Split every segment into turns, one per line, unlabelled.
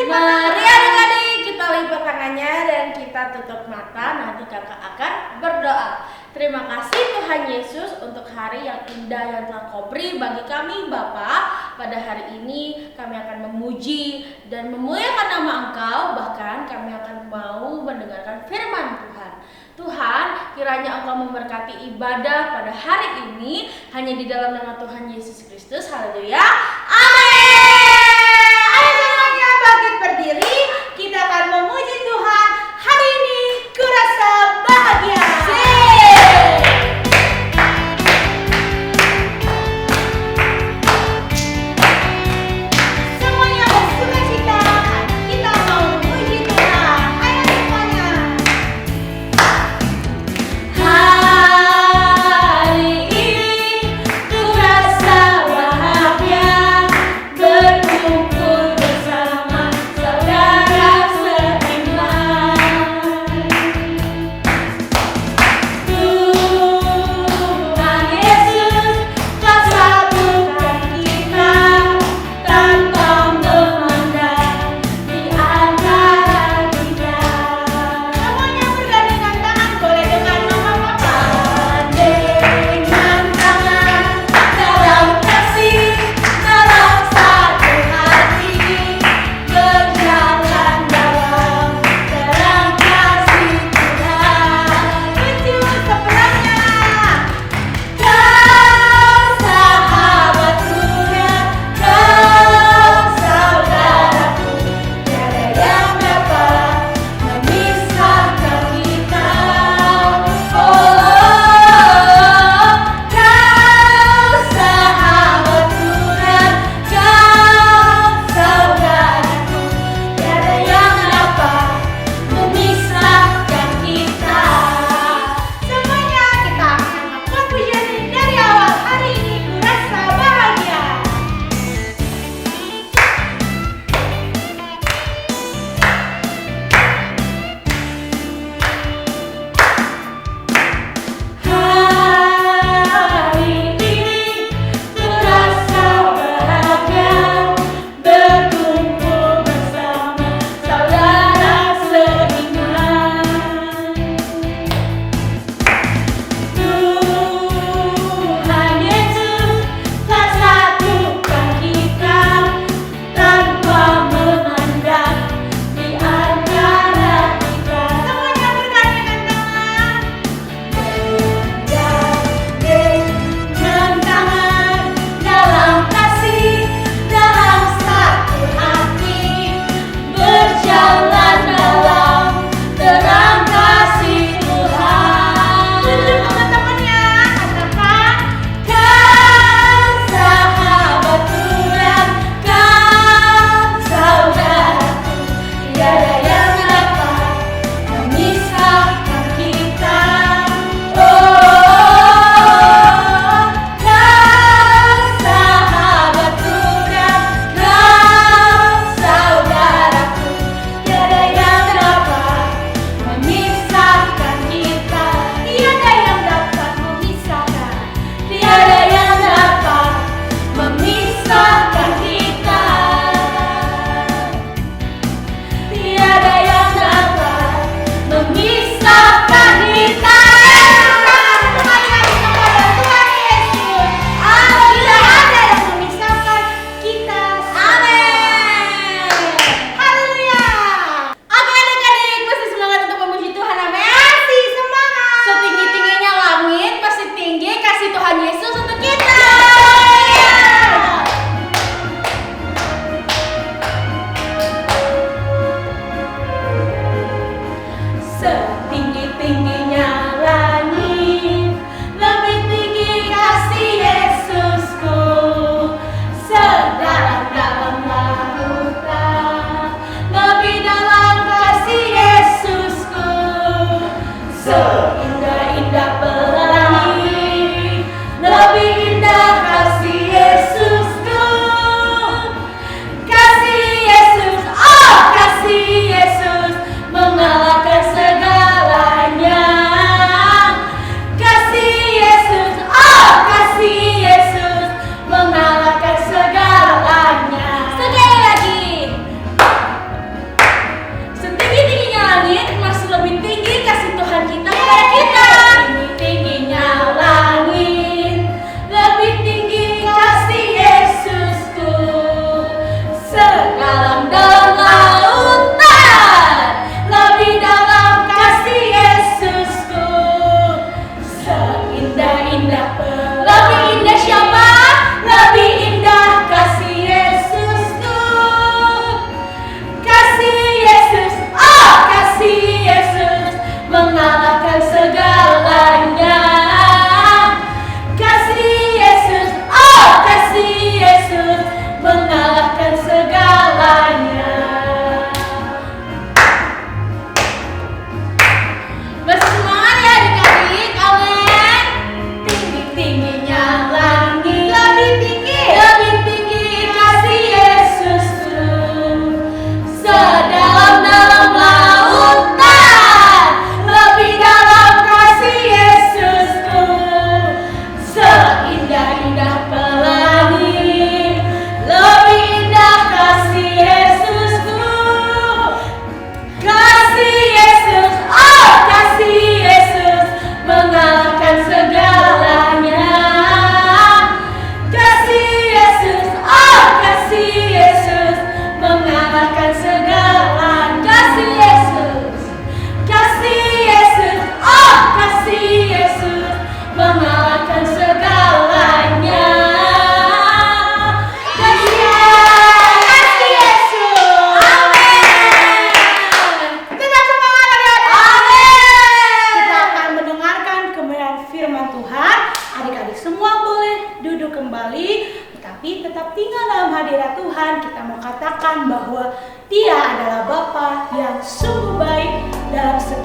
Mari adik-adik kita lipat tangannya dan kita tutup mata. Nanti kakak akan berdoa. Terima kasih Tuhan Yesus untuk hari yang indah yang telah Kau beri bagi kami Bapa. Pada hari ini kami akan memuji dan memuliakan nama Engkau. Bahkan kami akan mau mendengarkan firman Tuhan. Tuhan, kiranya Engkau memberkati ibadah pada hari ini hanya di dalam nama Tuhan Yesus Kristus. Haleluya. Amin. Ayo semuanya bangkit berdiri. Kita akan memuji Tuhan. Hari ini kurasa bahagia. Semuanya bersukacita. Kita mau memuji Tuhan. Ayo semuanya. Hari ini kurasa bahagia.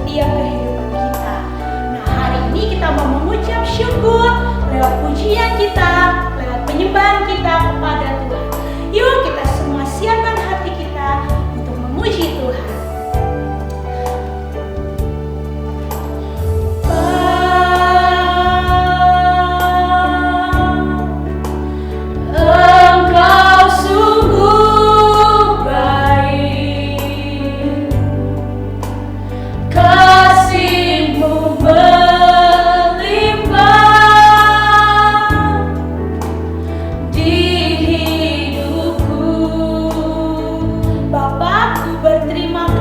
setiap kehidupan kita. Nah, hari ini kita mau mengucap syukur lewat pujian kita, lewat penyembahan kita kepada Tuhan. Yuk kita semua siapkan hati kita untuk memuji Tuhan. Bapakku berterima kasih.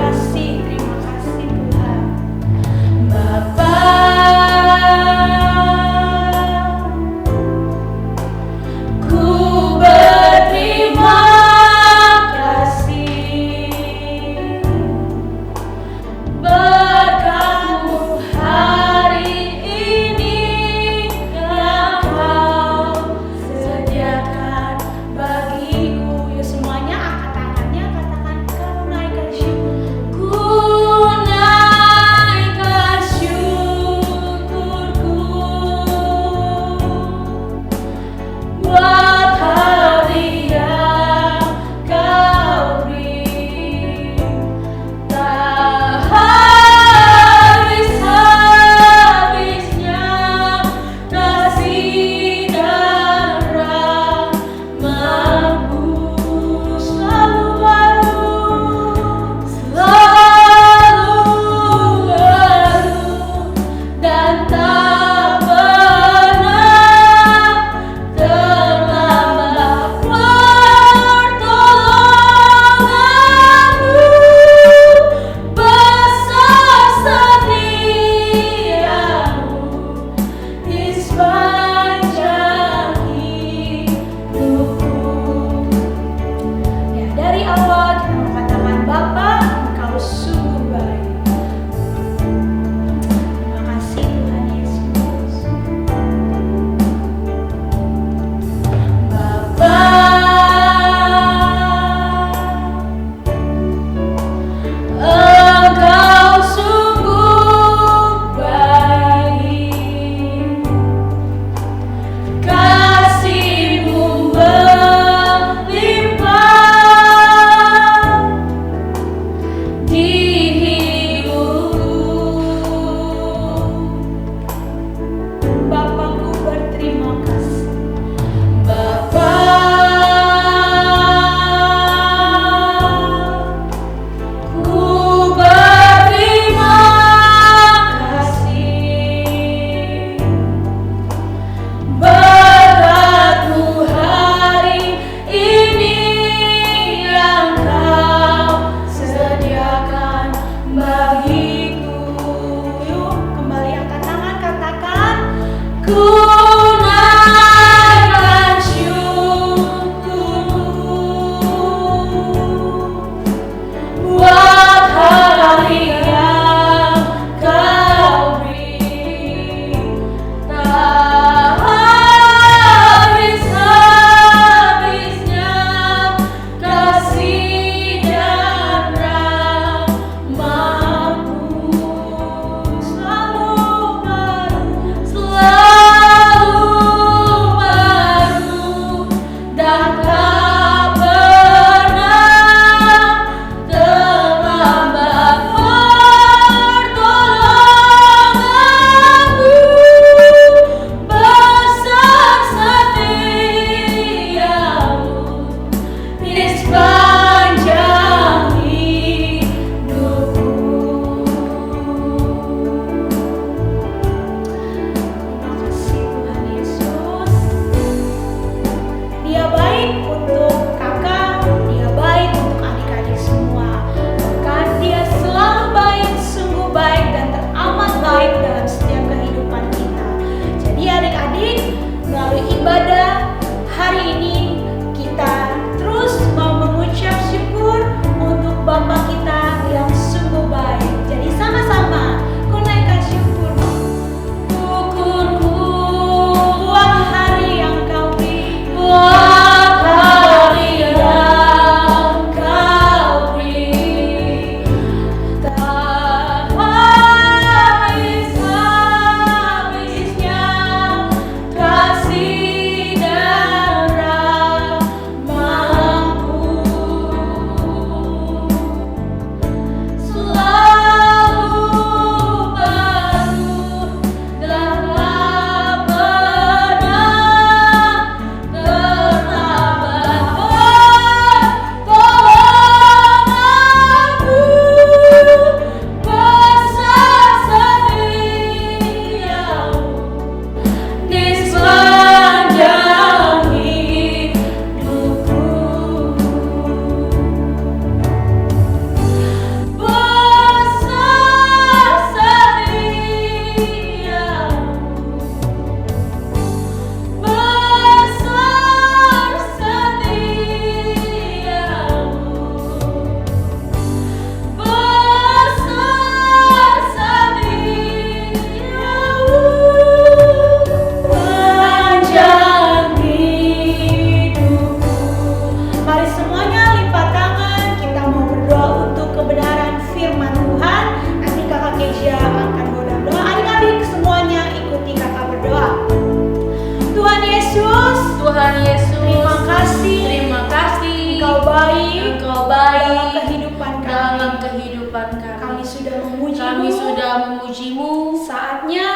memujimu.
Saatnya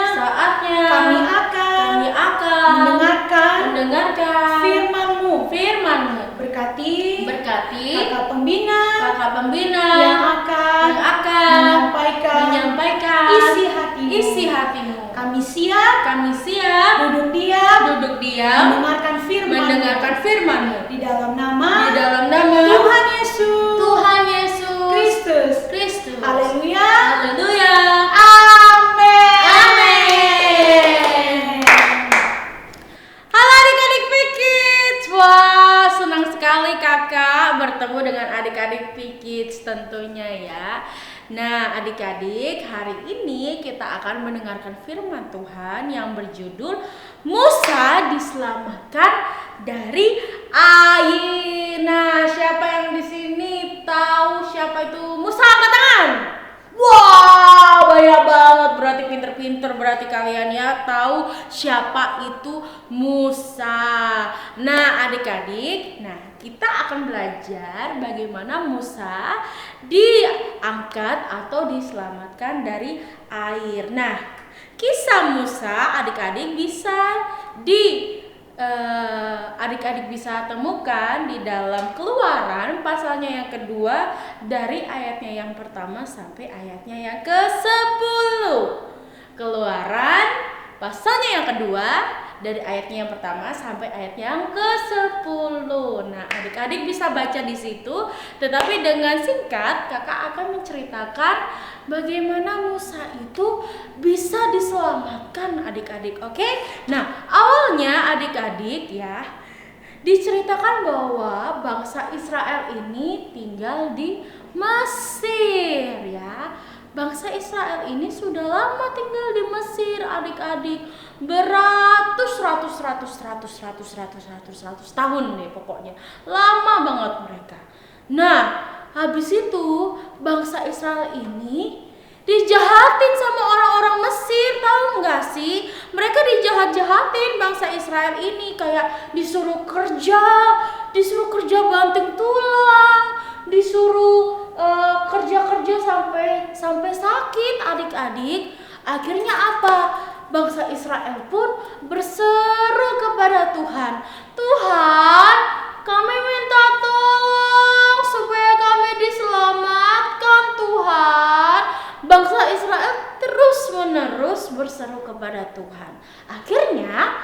Kami
kami akan
mendengarkan
firman-Mu.
firman-Mu.
Berkati
Kakak
kakak pembina
pembina
yang akan menyampaikan isi hatimu. Kami siap duduk diam mendengarkan firman-Mu. Di dalam nama Tuhan Yesus Kristus. Haleluya. Amin.
Halo adik-adik P-Kids. Wah, senang sekali kakak bertemu dengan adik-adik P-Kids tentunya ya. Nah adik-adik, hari ini kita akan mendengarkan firman Tuhan yang berjudul Musa diselamatkan dari air. Nah, siapa yang di sini tahu siapa itu Musa? Angkat tangan. Wah, banyak banget. Berarti pinter-pinter. Berarti kalian ya tahu siapa itu Musa. Nah, adik-adik, kita akan belajar bagaimana Musa diangkat atau diselamatkan dari air. Nah, kisah Musa adik-adik adik-adik bisa temukan di dalam Keluaran pasalnya yang kedua dari ayatnya yang pertama sampai ayatnya yang ke-10. Keluaran pasalnya yang kedua dari ayatnya yang pertama sampai ayatnya yang ke-10. Nah, adik-adik bisa baca di situ, tetapi dengan singkat kakak akan menceritakan bagaimana Musa itu bisa diselamatkan adik-adik. Oke? Nah, awalnya adik-adik ya diceritakan bahwa bangsa Israel ini tinggal di Mesir ya. Bangsa Israel ini sudah lama tinggal di Mesir adik-adik, beratus tahun nih pokoknya, lama banget mereka. Nah, habis itu bangsa Israel ini dijahatin sama orang-orang Mesir, tahu nggak sih? Mereka dijahatin bangsa Israel ini, kayak disuruh kerja banting tulang, disuruh kerja sampai sakit adik-adik. Akhirnya apa? Bangsa Israel pun berseru kepada Tuhan. Tuhan, kami minta tolong supaya kami diselamatkan Tuhan. Bangsa Israel terus-menerus berseru kepada Tuhan. Akhirnya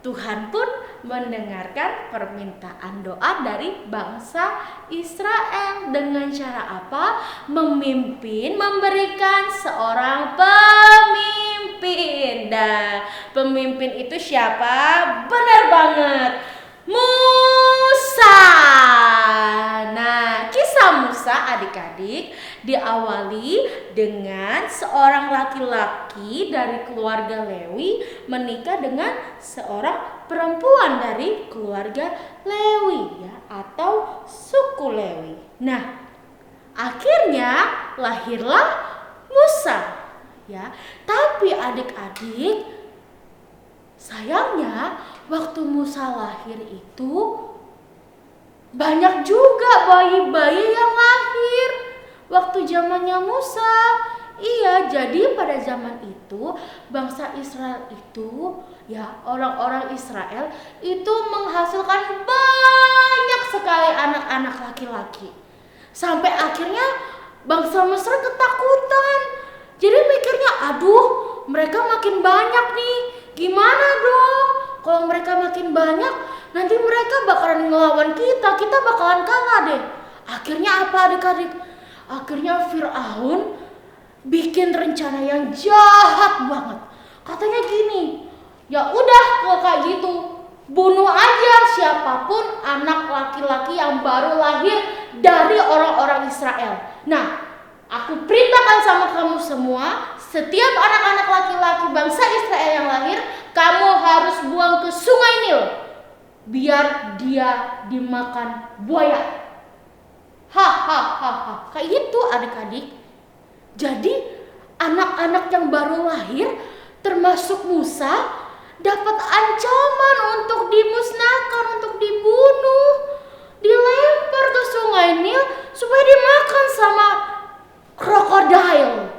Tuhan pun mendengarkan permintaan doa dari bangsa Israel dengan cara apa? Memberikan seorang pemimpin. Dan pemimpin itu siapa? Benar banget, Musa. Nah, kisah Musa adik-adik diawali dengan seorang laki-laki dari keluarga Lewi menikah dengan seorang perempuan dari keluarga Lewi ya, atau suku Lewi. Nah, akhirnya lahirlah Musa ya. Tapi adik-adik, sayangnya waktu Musa lahir itu banyak juga bayi-bayi yang lahir waktu zamannya Musa. Iya, jadi pada zaman itu bangsa Israel itu ya, orang-orang Israel itu menghasilkan banyak sekali anak-anak laki-laki. Sampai akhirnya bangsa Mesir ketakutan. Jadi mikirnya, aduh, mereka makin banyak nih. Gimana dong? Kalau mereka makin banyak, nanti mereka bakalan ngelawan kita bakalan kalah deh. Akhirnya apa adik-adik? Akhirnya Fir'aun bikin rencana yang jahat banget. Katanya gini, ya udah kalau kayak gitu, bunuh aja siapapun anak laki-laki yang baru lahir dari orang-orang Israel. Nah, aku perintahkan sama kamu semua, setiap anak-anak laki-laki bangsa Israel yang lahir, kamu harus buang ke Sungai Nil, biar dia dimakan buaya. Hahaha, kayak gitu adik-adik. Jadi anak-anak yang baru lahir termasuk Musa dapat ancaman untuk dimusnahkan, untuk dibunuh, dilempar ke Sungai Nil supaya dimakan sama krokodil.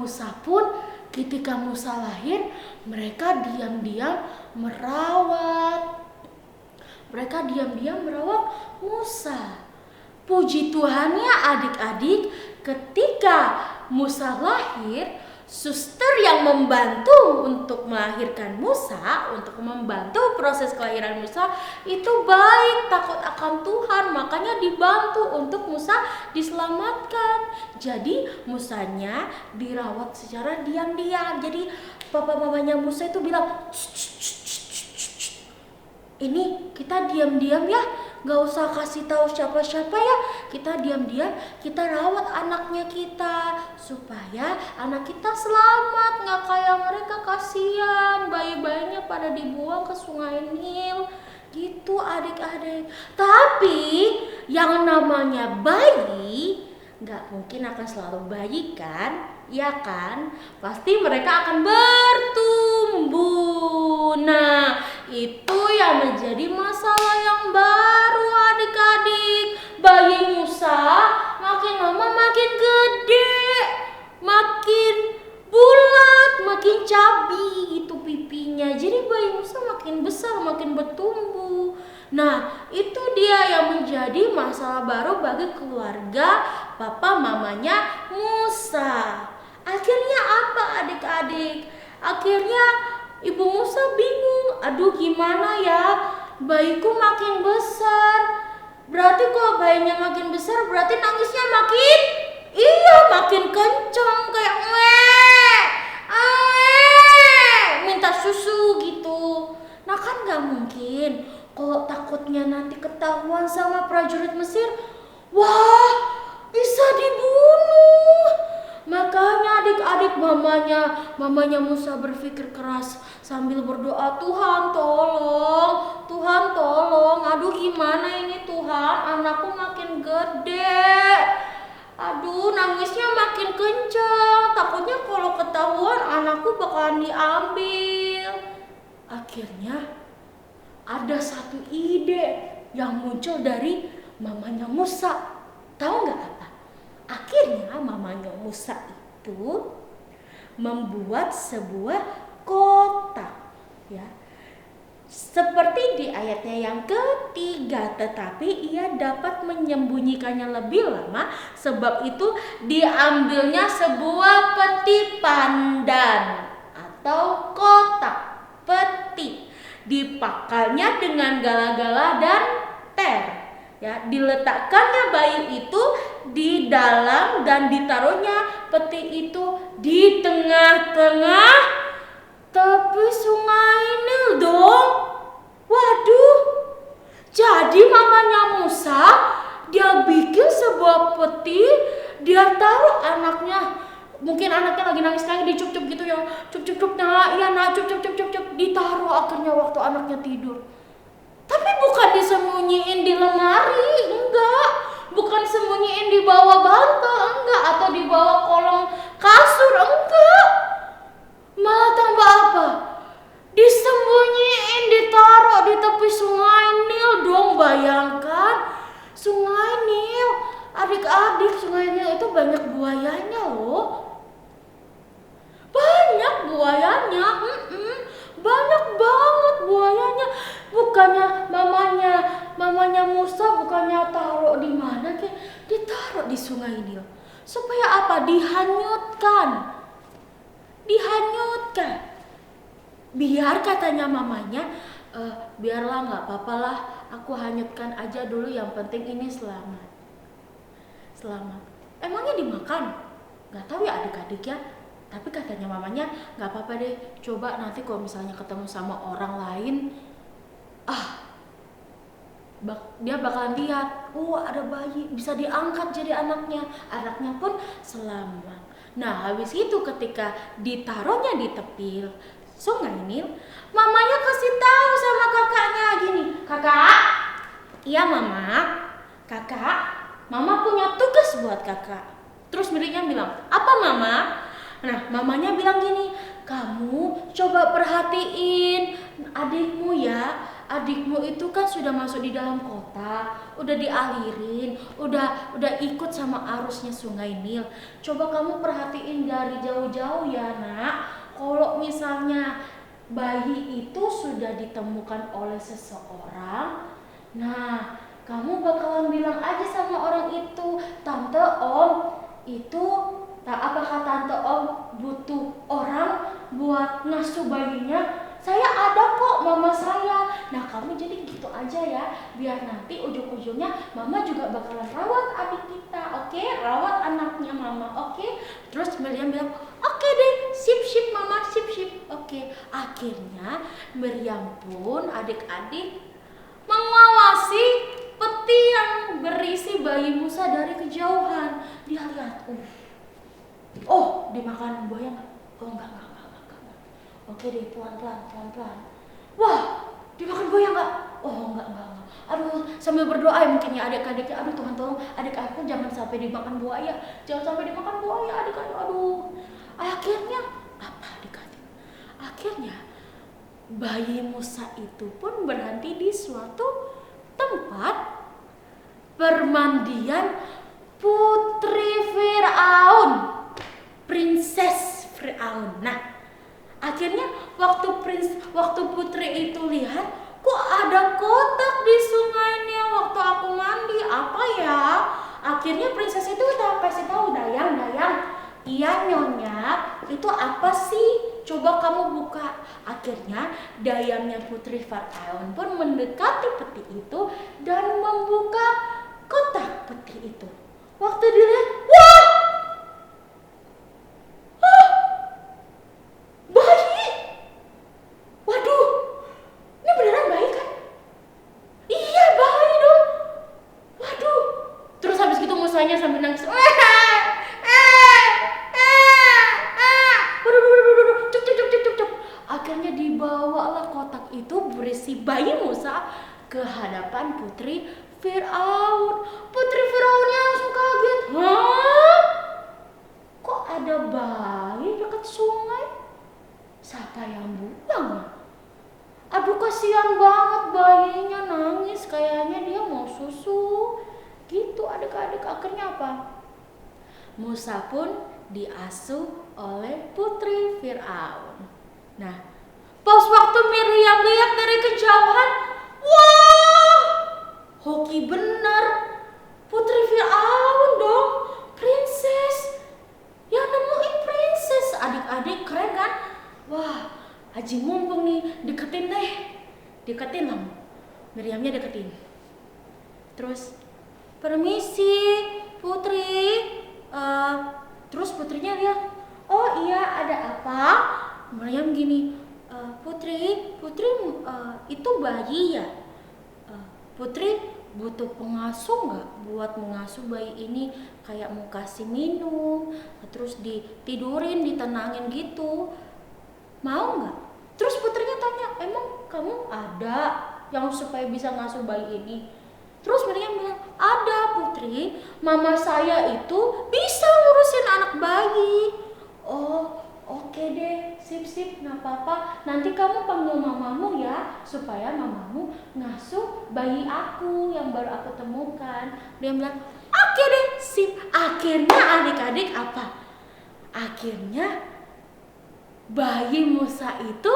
Musa pun ketika Musa lahir, mereka diam-diam merawat. Mereka diam-diam merawat Musa. Puji Tuhannya adik-adik, ketika Musa lahir, suster yang membantu untuk melahirkan Musa, untuk membantu proses kelahiran Musa itu baik, takut akan Tuhan, makanya dibantu untuk Musa diselamatkan. Jadi Musanya dirawat secara diam-diam. Jadi papa mamanya Musa itu bilang, ini kita diam-diam ya, gak usah kasih tahu siapa-siapa ya. Kita diam-diam, kita rawat anaknya kita supaya anak kita selamat, gak kayak mereka, kasihan bayi-bayinya pada dibuang ke Sungai Nil. Gitu adik-adik. Tapi yang namanya bayi gak mungkin akan selalu bayi kan? Ya kan? Pasti mereka akan bertumbuh. Nah, itu yang menjadi masalah yang baru adik-adik. Bayi Musa makin lama makin gede, makin bulat, makin cabi itu pipinya. Jadi bayi Musa makin besar, makin bertumbuh. Nah, itu dia yang menjadi masalah baru bagi keluarga papa mamanya Musa. Akhirnya apa adik-adik? Akhirnya ibu Musa bingung. Aduh, gimana ya? Bayiku makin besar. Berarti kalau bayinya makin besar, berarti nangisnya makin kencang kayak minta susu gitu. Nah kan gak mungkin. Kalau takutnya nanti ketahuan sama prajurit Mesir, wah, bisa dibunuh. Makanya adik-adik mamanya Musa berpikir keras sambil berdoa, Tuhan tolong, aduh gimana ini Tuhan, anakku makin gede, aduh nangisnya makin kencang, takutnya kalau ketahuan anakku bakalan diambil. Akhirnya ada satu ide yang muncul dari mamanya Musa. Tahu nggak apa? Akhirnya mamanya Musa itu membuat sebuah kotak, ya, seperti di ayatnya yang ketiga. Tetapi ia dapat menyembunyikannya lebih lama, sebab itu diambilnya sebuah peti pandan atau kotak peti, dipakalnya dengan gala-gala dan ter. Ya, diletakkannya bayi itu di dalam dan ditaruhnya peti itu di tengah-tengah tepi Sungai Nil dong. Waduh. Jadi mamanya Musa dia bikin sebuah peti, dia taruh anaknya. Mungkin anaknya lagi nangis kayak dicup-cup gitu ya. Cup-cup nah, iya nah, cup ditaruh akhirnya waktu anaknya tidur. Tapi bukan disembunyiin di lemari, enggak. Bukan sembunyiin di bawah bantal, enggak. Atau di bawah kolong kasur, enggak. Malah tambah apa? Disembunyiin, ditaruh di tepi Sungai Nil dong. Bayangkan, Sungai Nil. Adik-adik, Sungai Nil itu banyak buayanya loh. Banyak buayanya, banyak banget buayanya. Bukannya mamanya Musa bukannya taruh di mana, ditaruh di Sungai Nil. Supaya apa? Dihanyutkan. Biar katanya mamanya, biarlah nggak apa-apa lah, aku hanyutkan aja dulu, yang penting ini selamat. Emangnya dimakan? Nggak tahu ya adik-adik ya. Tapi katanya mamanya, nggak apa-apa deh, coba nanti kalau misalnya ketemu sama orang lain, dia bakalan lihat, ada bayi, bisa diangkat jadi anaknya pun selamat. Nah habis itu ketika ditaruhnya di tepi Sungai Nil, mamanya kasih tahu sama kakaknya gini, kakak, iya kakak, mama punya tugas buat kakak. Terus miliknya bilang, apa mama? Nah mamanya bilang gini, kamu coba perhatiin adikmu ya. adikmu itu kan sudah masuk di dalam kota, udah dialirin, udah ikut sama arusnya Sungai Nil. Coba kamu perhatiin dari jauh-jauh ya nak, kalau misalnya bayi itu sudah ditemukan oleh seseorang, nah kamu bakalan bilang aja sama orang itu, tante om itu, apakah tante om butuh orang buat ngasuh bayinya? Saya ada kok, mama saya. Nah kamu jadi gitu aja ya, biar nanti ujung-ujungnya mama juga bakalan rawat adik kita, oke? Rawat anaknya mama, oke? Terus Miriam bilang, oke deh, sip mama, sip, oke. Akhirnya Miriam pun adik-adik mengawasi peti yang berisi bayi Musa dari kejauhan. Dia lihat, oh dimakan buaya nggak? Oh enggak. Oke deh, pelan-pelan. Wah, dimakan buaya nggak? Oh enggak. Aduh, sambil berdoa ya mungkin ya adik-adiknya. Aduh Tuhan tolong adik aku jangan sampai dimakan buaya. Jangan sampai dimakan buaya adik-adik. Aduh. Akhirnya apa adik-adik? Akhirnya bayi Musa itu pun berhenti di suatu tempat permandian putri Firaun, Princess Firaun. Nah, akhirnya waktu putri itu lihat, kok ada kotak di sungai Nil waktu aku mandi, apa ya? Akhirnya princess itu udah kasih tahu, Dayang, iya nyonya, itu apa sih? Coba kamu buka. Akhirnya Dayangnya putri Firaun pun mendekati peti itu dan membuka kotak peti itu. Waktu dilihat, wah! Bayi! Waduh, ini beneran bayi kan? Iya bayi dong. Waduh. Terus habis gitu Musanya sambil nangis. Cuk. Akhirnya dibawalah kotak itu berisi bayi Musa ke hadapan putri Firaun. Putri Firaunnya langsung kaget. Hah? Kok ada bayi dekat sungai? Siapa yang buang ya? Aduh kasihan banget bayinya, nangis kayaknya dia mau susu. Gitu adik-adik. Akhirnya apa? Musa pun diasuh oleh putri Firaun. Nah, pas waktu Miriam lihat dari kejauhan, wah, hoki bener, putri Firaun dong, princess, yang nemuin princess, adik-adik keren kan? Wah, Haji mumpung nih, deketin lah, Miriamnya deketin. Terus, permisi putri, terus putrinya lihat, oh iya ada apa? Miriam gini, putri itu bayi ya? Putri butuh pengasuh nggak buat mengasuh bayi ini, kayak mau kasih minum, terus ditidurin, ditenangin gitu, mau nggak? Terus putrinya tanya, emang kamu ada yang supaya bisa ngasuh bayi ini? Terus Miriam bilang, ada putri, mama saya itu bisa ngurusin anak bayi. Oh, oke deh, sip, nggak apa-apa. Nanti kamu panggil mamamu ya, supaya mamamu ngasuh bayi aku yang baru aku temukan. Dia bilang, oke deh, sip. Akhirnya adik-adik apa? Akhirnya bayi Musa itu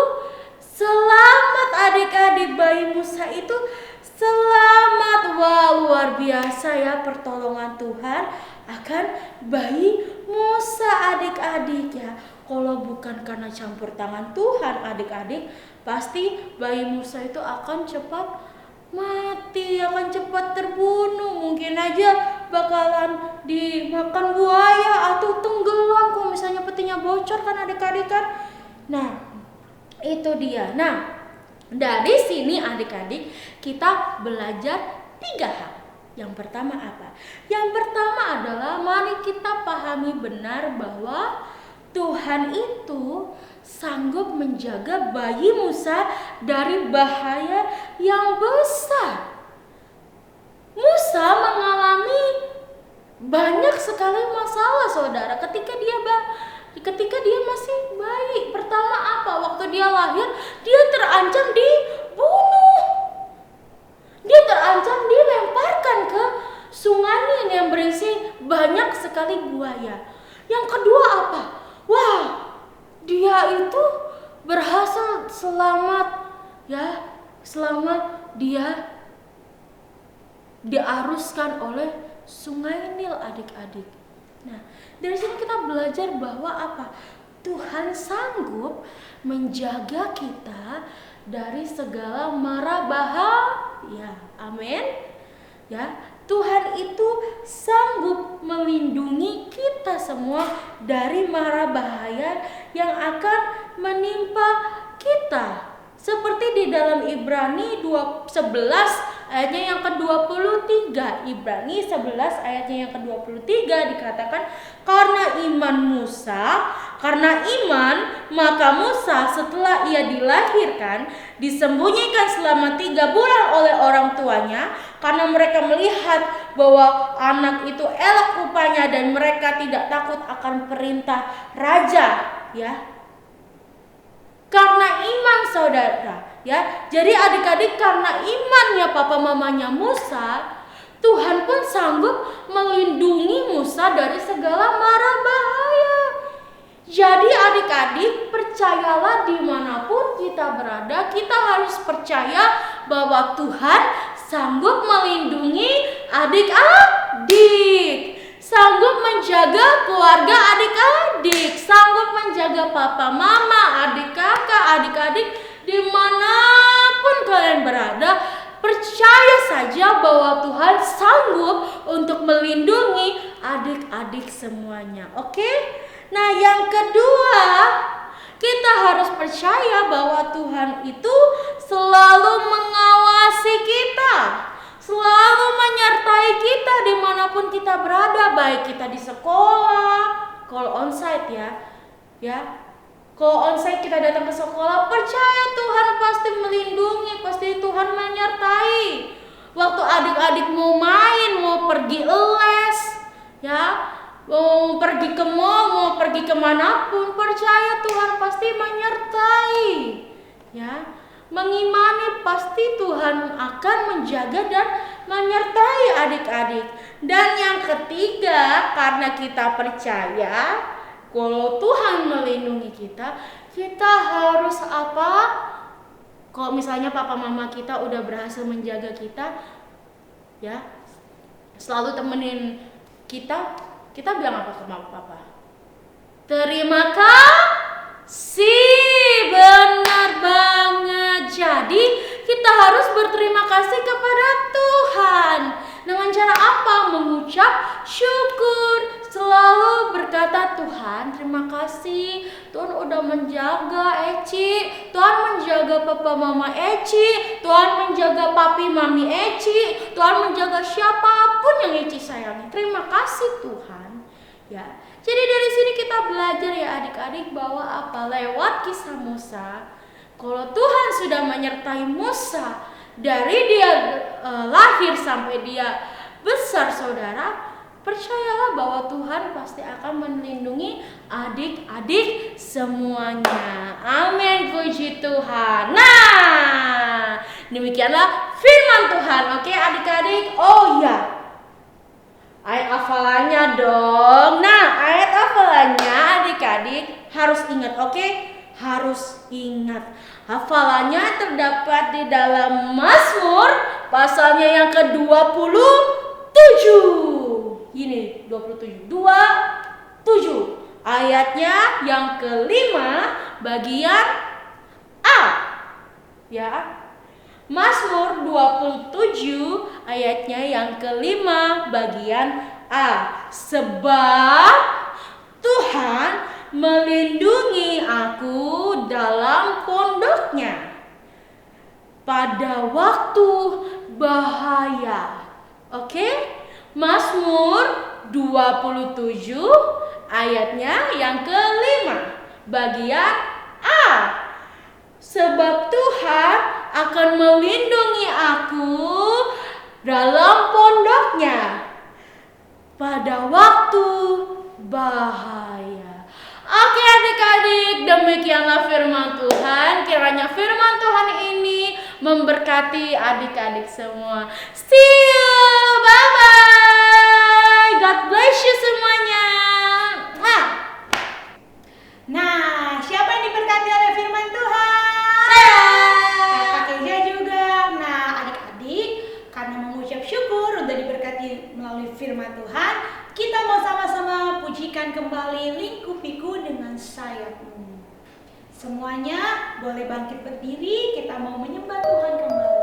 selamat adik-adik, bayi Musa itu selamat. Wah, luar biasa ya pertolongan Tuhan akan bayi Musa adik-adik ya. Kalau bukan karena campur tangan Tuhan adik-adik, pasti bayi Musa itu akan cepat mati, akan cepat terbunuh. Mungkin aja bakalan dimakan buaya atau tenggelam kalau misalnya petinya bocor kan adik-adik kan. Nah, itu dia. Nah, dari sini adik-adik kita belajar 3 hal. Yang pertama apa? Yang pertama adalah mari kita pahami benar bahwa Tuhan itu sanggup menjaga bayi Musa dari bahaya yang besar. Musa mengalami banyak sekali masalah saudara ketika dia masih bayi. Pertama apa? Waktu dia lahir dia terancam dibunuh. sekali buaya. Yang kedua apa? Wah, dia itu berhasil selamat, ya, selamat dia diaruskan oleh sungai Nil, adik-adik. Nah, dari sini kita belajar bahwa apa? Tuhan sanggup menjaga kita dari segala mara bahaya. Amin. Ya, Tuhan itu sanggup melindungi kita semua dari mara bahaya yang akan menimpa kita. Seperti di dalam Ibrani 11 ayatnya yang ke-23. Ibrani 11 ayatnya yang ke-23 dikatakan, karena iman maka Musa setelah ia dilahirkan disembunyikan selama 3 bulan oleh orang tuanya, karena mereka melihat bahwa anak itu elok rupanya dan mereka tidak takut akan perintah raja, ya. Karena iman saudara, ya. Jadi adik-adik, karena imannya papa mamanya Musa, Tuhan pun sanggup melindungi Musa dari segala mara bahaya. Jadi adik-adik, percayalah dimanapun kita berada, kita harus percaya bahwa Tuhan sanggup melindungi adik-adik, sanggup menjaga keluarga adik-adik, sanggup menjaga papa mama, adik kakak, adik-adik dimanapun kalian berada. Percaya saja bahwa Tuhan sanggup untuk melindungi adik-adik semuanya. Oke? Nah, yang kedua, kita harus percaya bahwa Tuhan itu selalu mengawasi kita, selalu menyertai kita dimanapun kita berada, baik kita di sekolah, kalau onsite ya. Kalau onsite kita datang ke sekolah, percaya Tuhan pasti melindungi, pasti Tuhan menyertai. Waktu adik-adik mau main, mau pergi les, ya, mau pergi ke mall, mau pergi kemanapun, percaya Tuhan pasti menyertai, ya. Mengimani pasti Tuhan akan menjaga dan menyertai adik-adik. Dan yang ketiga, karena kita percaya kalau Tuhan melindungi kita, kita harus apa? Kalau misalnya papa mama kita udah berhasil menjaga kita, ya, selalu temenin kita bilang apa ke mama papa? Terima kasih, benar banget. Jadi kita harus berterima kasih kepada Tuhan. Dengan cara apa? Mengucap syukur. Selalu berkata, Tuhan terima kasih, Tuhan udah menjaga Eci, Tuhan menjaga papa mama Eci, Tuhan menjaga papi mami Eci, Tuhan menjaga siapapun yang Eci sayangi. Terima kasih Tuhan. Ya, jadi dari sini kita belajar ya adik-adik bahwa apa? Lewat kisah Musa, kalau Tuhan sudah menyertai Musa dari dia lahir sampai dia besar, saudara, percayalah bahwa Tuhan pasti akan melindungi adik-adik semuanya. Amin, puji Tuhan. Nah, demikianlah firman Tuhan. Oke adik-adik. Oh ya, ayat hafalannya dong. Nah, ayat hafalannya adik-adik harus ingat, oke? Harus ingat. Hafalannya terdapat di dalam Mazmur pasalnya yang ke-27. Ini 27 ayatnya yang kelima bagian A, ya. Mazmur 27 ayatnya yang kelima bagian A. Sebab Tuhan melindungi aku dalam pondoknya pada waktu bahaya. Oke? Mazmur 27 ayatnya yang kelima bagian A. Sebab Tuhan akan melindungi aku dalam pondoknya pada waktu bahaya. Oke adik-adik, demikianlah firman Tuhan. Kiranya firman Tuhan ini memberkati adik-adik semua. See you, bye-bye. God bless you semuanya. Mwah.
Nah, siapa yang diberkati oleh firman Tuhan?
Saya.
Kakak Keja juga. Nah, adik-adik, karena mengucap syukur udah diberkati melalui firman Tuhan, kita mau sama-sama pujikan kembali lingkupiku dengan sayapmu. Semuanya boleh bangkit berdiri, kita mau menyembah Tuhan kembali.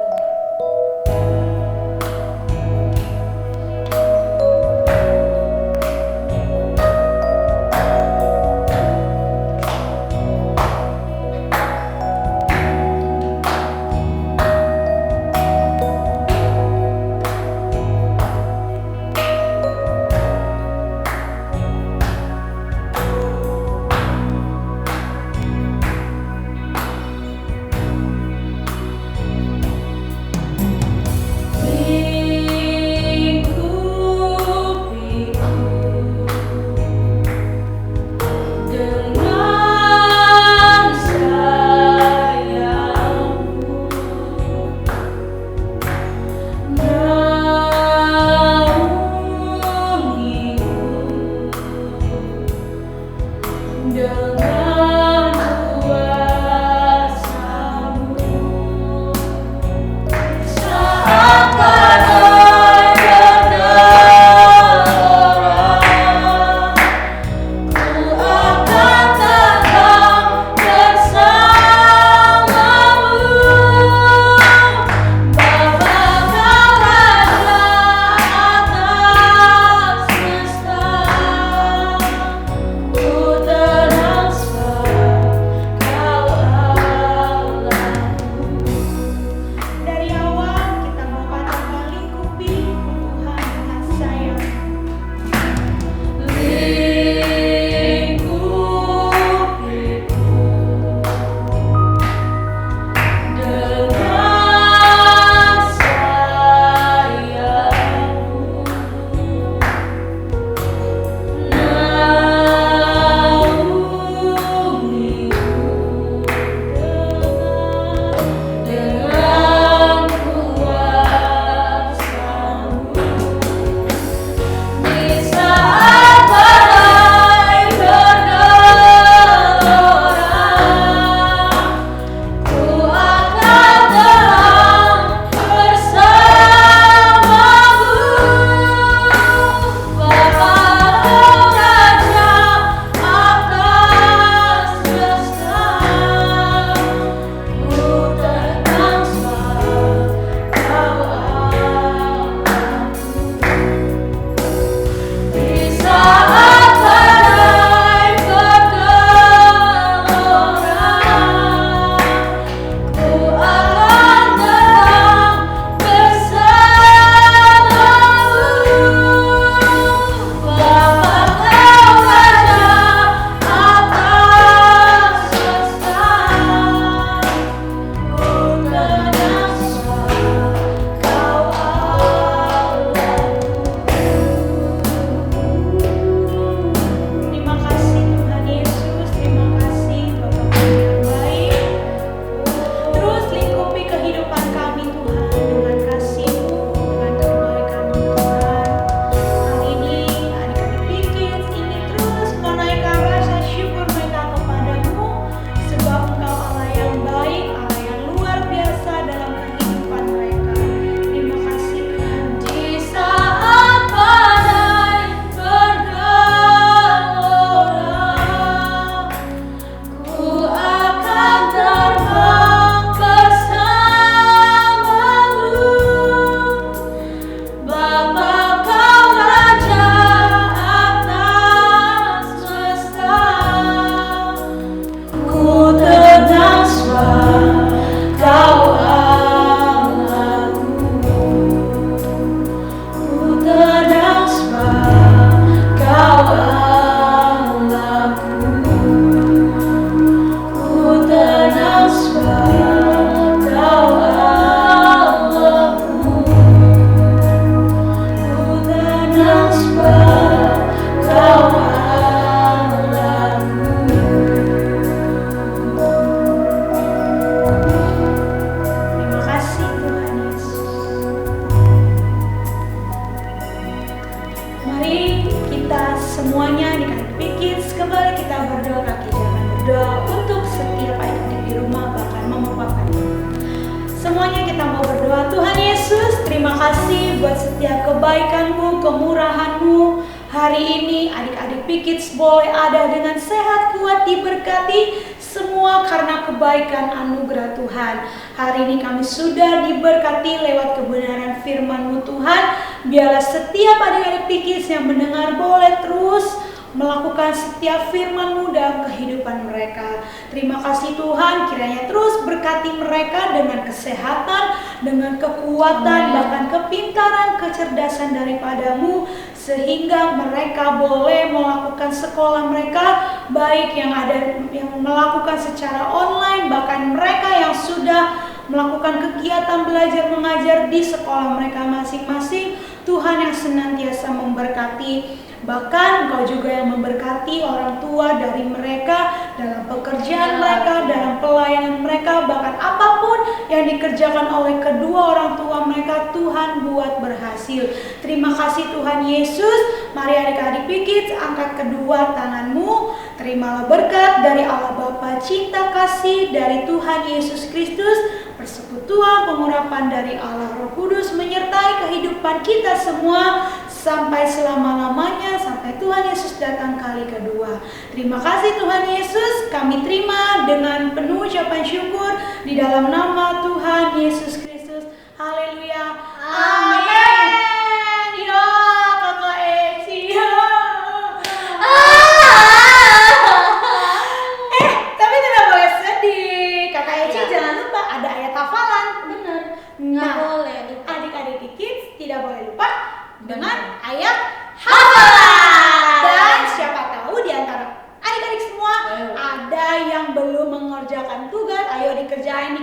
Tuhan Yesus, terima kasih buat setiap kebaikan-Mu, kemurahan-Mu. Hari ini adik-adik P-Kids boleh ada dengan sehat, kuat, diberkati, semua karena kebaikan anugerah Tuhan. Hari ini kami sudah diberkati lewat kebenaran firman-Mu Tuhan. Biarlah setiap adik-adik P-Kids yang mendengar boleh terus melakukan setiap firman-Mu dalam kehidupan mereka. Terima kasih Tuhan, kiranya terus berkati mereka dengan kesehatan, dengan kekuatan, bahkan kepintaran, kecerdasan daripada-Mu, sehingga mereka boleh melakukan sekolah mereka, baik yang melakukan secara online, bahkan mereka yang sudah melakukan kegiatan belajar mengajar di sekolah mereka masing-masing. Tuhan yang senantiasa memberkati. Bahkan Engkau juga yang memberkati orang tua dari mereka dalam pekerjaan mereka, dalam pelayanan mereka, bahkan apapun yang dikerjakan oleh kedua orang tua mereka, Tuhan buat berhasil. Terima kasih Tuhan Yesus. Mari adik-adik P-Kids angkat kedua tanganmu. Terimalah berkat dari Allah Bapa, cinta kasih dari Tuhan Yesus Kristus, persekutuan pengurapan dari Allah Roh Kudus menyertai kehidupan kita semua sampai selama-lamanya, sampai Tuhan Yesus datang kali kedua. Terima kasih Tuhan Yesus, kami terima dengan penuh ucapan syukur di dalam nama Tuhan Yesus Kristus. Haleluya. Amin. Ya, Kakak Eci. Tapi tidak boleh sedih. Kakak Eci jangan lupa ada ayat hafalan.
Benar.
Nah,
boleh.
adik-adik Kids tidak boleh lupa dengan ayat hafalan. Dan siapa tahu di antara adik-adik semua ada yang belum mengerjakan tugas, ayo dikerjain.